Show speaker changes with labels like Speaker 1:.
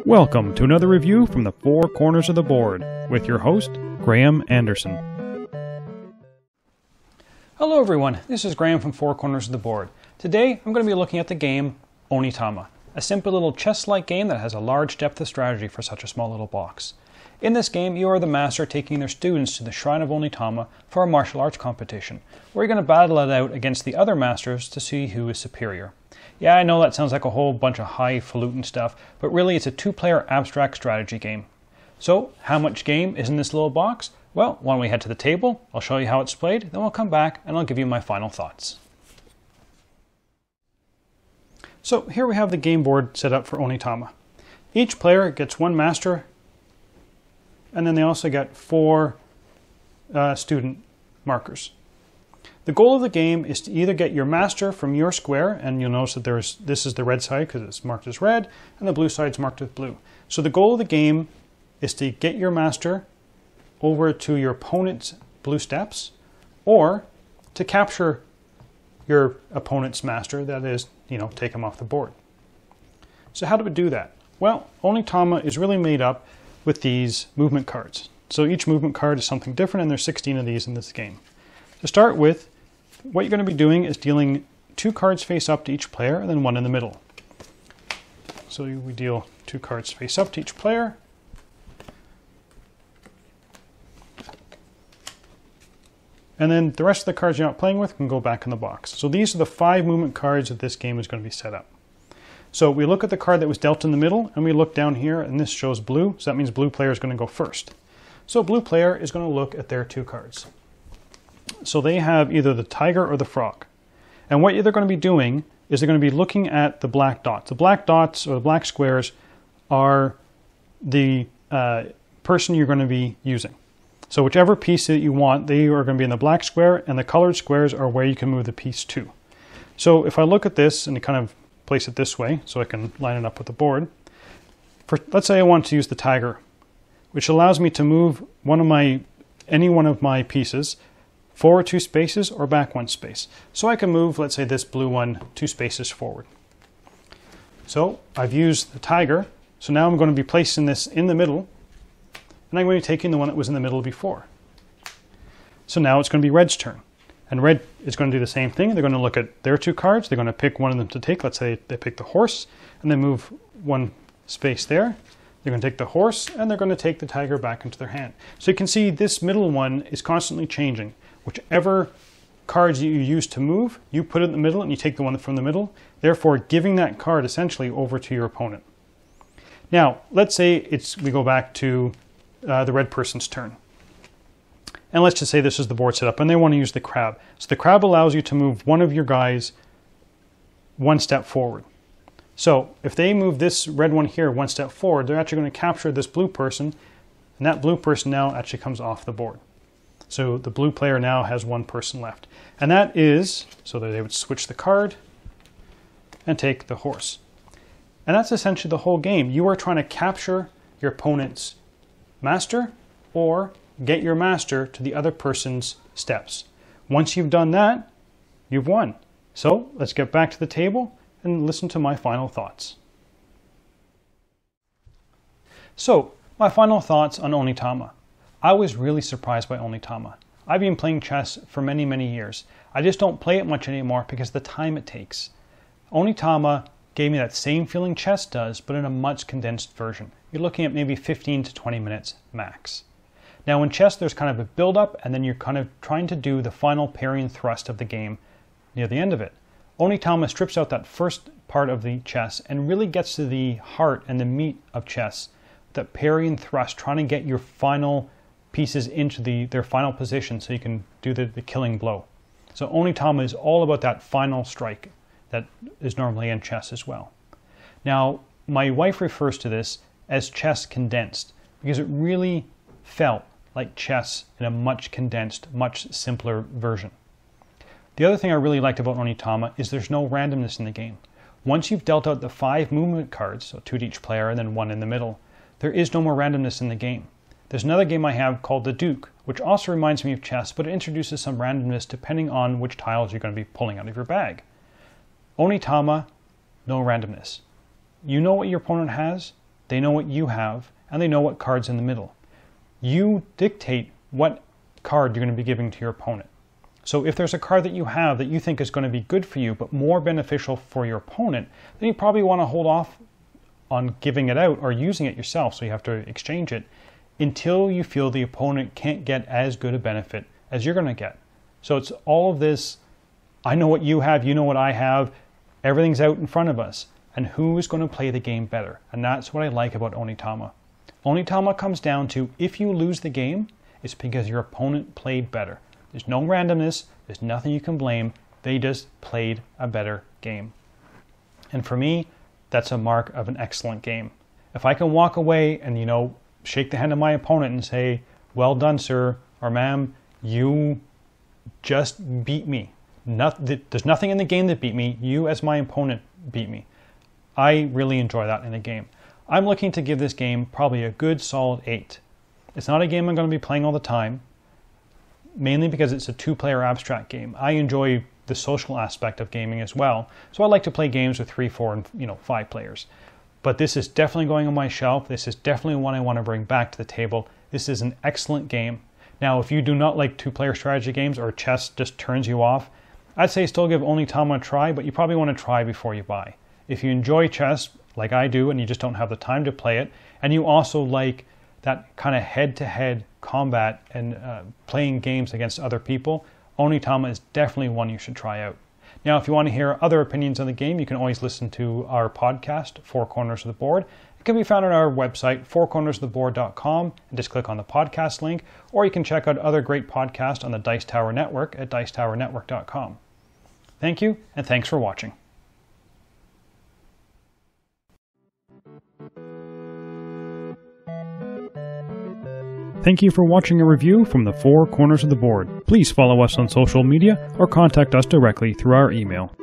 Speaker 1: Welcome to another review from the Four Corners of the Board with your host, Graeme Anderson.
Speaker 2: Hello everyone, this is Graeme from Four Corners of the Board. Today I'm going to be looking at the game Onitama, a simple little chess-like game that has a large depth of strategy for such a small little box. In this game, you are the master taking their students to the Shrine of Onitama for a martial arts competition, where you're going to battle it out against the other masters to see who is superior. Yeah, I know that sounds like a whole bunch of highfalutin stuff, but really it's a two-player abstract strategy game. So, how much game is in this little box? Well, why don't we head to the table, I'll show you how it's played, then we'll come back and I'll give you my final thoughts. So, here we have the game board set up for Onitama. Each player gets one master, and then they also get four student markers. The goal of the game is to either get your master from your square, and you'll notice that this is the red side because it's marked as red, and the blue side is marked as blue. So the goal of the game is to get your master over to your opponent's blue steps, or to capture your opponent's master, that is, take him off the board. So how do we do that? Well, Onitama is really made up with these movement cards. So each movement card is something different, and there's 16 of these in this game. To start with, what you're going to be doing is dealing 2 cards face up to each player and then 1 in the middle. So we deal 2 cards face up to each player. And then the rest of the cards you're not playing with can go back in the box. So these are the 5 movement cards that this game is going to be set up. So we look at the card that was dealt in the middle, and we look down here, and this shows blue, so that means blue player is going to go first. So blue player is going to look at their 2 cards. So they have either the tiger or the frog. And what they're going to be doing is they're going to be looking at the black dots. The black dots, or the black squares, are the person you're going to be using. So whichever piece that you want, they are going to be in the black square, and the colored squares are where you can move the piece to. So if I look at this and kind of place it this way so I can line it up with the board, let's say I want to use the tiger, which allows me to move any one of my pieces forward 2 spaces or back 1 space. So I can move, let's say, this blue one 2 spaces forward. So I've used the tiger, so now I'm going to be placing this in the middle, and I'm going to be taking the one that was in the middle before. So now it's going to be red's turn. And red is going to do the same thing. They're going to look at their 2 cards. They're going to pick one of them to take. Let's say they pick the horse, and then move 1 space there. They're going to take the horse, and they're going to take the tiger back into their hand. So you can see this middle one is constantly changing. Whichever cards you use to move, you put it in the middle, and you take the one from the middle, therefore giving that card essentially over to your opponent. Now, let's say we go back to the red person's turn. And let's just say this is the board setup, and they want to use the crab. So the crab allows you to move one of your guys 1 step forward. So if they move this red one here 1 step forward, they're actually going to capture this blue person, and that blue person now actually comes off the board. So the blue player now has 1 person left. And that is, so that they would switch the card and take the horse. And that's essentially the whole game. You are trying to capture your opponent's master or get your master to the other person's steps. Once you've done that, you've won. So let's get back to the table and listen to my final thoughts. So, my final thoughts on Onitama. I was really surprised by Onitama. I've been playing chess for many, many years. I just don't play it much anymore because of the time it takes. Onitama gave me that same feeling chess does, but in a much condensed version. You're looking at maybe 15 to 20 minutes max. Now in chess, there's kind of a build-up, and then you're kind of trying to do the final parry and thrust of the game near the end of it. Onitama strips out that first part of the chess and really gets to the heart and the meat of chess. That parry and thrust, trying to get your final pieces into their final position so you can do the killing blow. So Onitama is all about that final strike that is normally in chess as well. Now, my wife refers to this as chess condensed because it really felt like chess in a much condensed, much simpler version. The other thing I really liked about Onitama is there's no randomness in the game. Once you've dealt out the 5 movement cards, so 2 to each player and then 1 in the middle, there is no more randomness in the game. There's another game I have called the Duke, which also reminds me of chess, but it introduces some randomness depending on which tiles you're going to be pulling out of your bag. Onitama, no randomness. You know what your opponent has, they know what you have, and they know what card's in the middle. You dictate what card you're going to be giving to your opponent. So if there's a card that you have that you think is going to be good for you but more beneficial for your opponent, then you probably want to hold off on giving it out or using it yourself, so you have to exchange it, until you feel the opponent can't get as good a benefit as you're going to get. So it's all of this, I know what you have, you know what I have, everything's out in front of us, and who is going to play the game better. And that's what I like about Onitama. Onitama comes down to, if you lose the game, it's because your opponent played better. There's no randomness, there's nothing you can blame, they just played a better game. And for me, that's a mark of an excellent game. If I can walk away and, shake the hand of my opponent and say, well done, sir, or ma'am, you just beat me. There's nothing in the game that beat me, you as my opponent beat me. I really enjoy that in a game. I'm looking to give this game probably a good solid 8. It's not a game I'm going to be playing all the time, mainly because it's a 2-player abstract game. I enjoy the social aspect of gaming as well, so I like to play games with 3, 4, and 5 players. But this is definitely going on my shelf. This is definitely one I want to bring back to the table. This is an excellent game. Now, if you do not like 2-player strategy games or chess just turns you off, I'd say still give Onitama a try, but you probably want to try before you buy. If you enjoy chess, like I do, and you just don't have the time to play it, and you also like that kind of head-to-head combat and playing games against other people, Onitama is definitely one you should try out. Now, if you want to hear other opinions on the game, you can always listen to our podcast, Four Corners of the Board. It can be found on our website, fourcornersoftheboard.com, and just click on the podcast link, or you can check out other great podcasts on the Dice Tower Network at dicetowernetwork.com. Thank you, and thanks for watching.
Speaker 1: Thank you for watching a review from the Four Corners of the Board. Please follow us on social media or contact us directly through our email.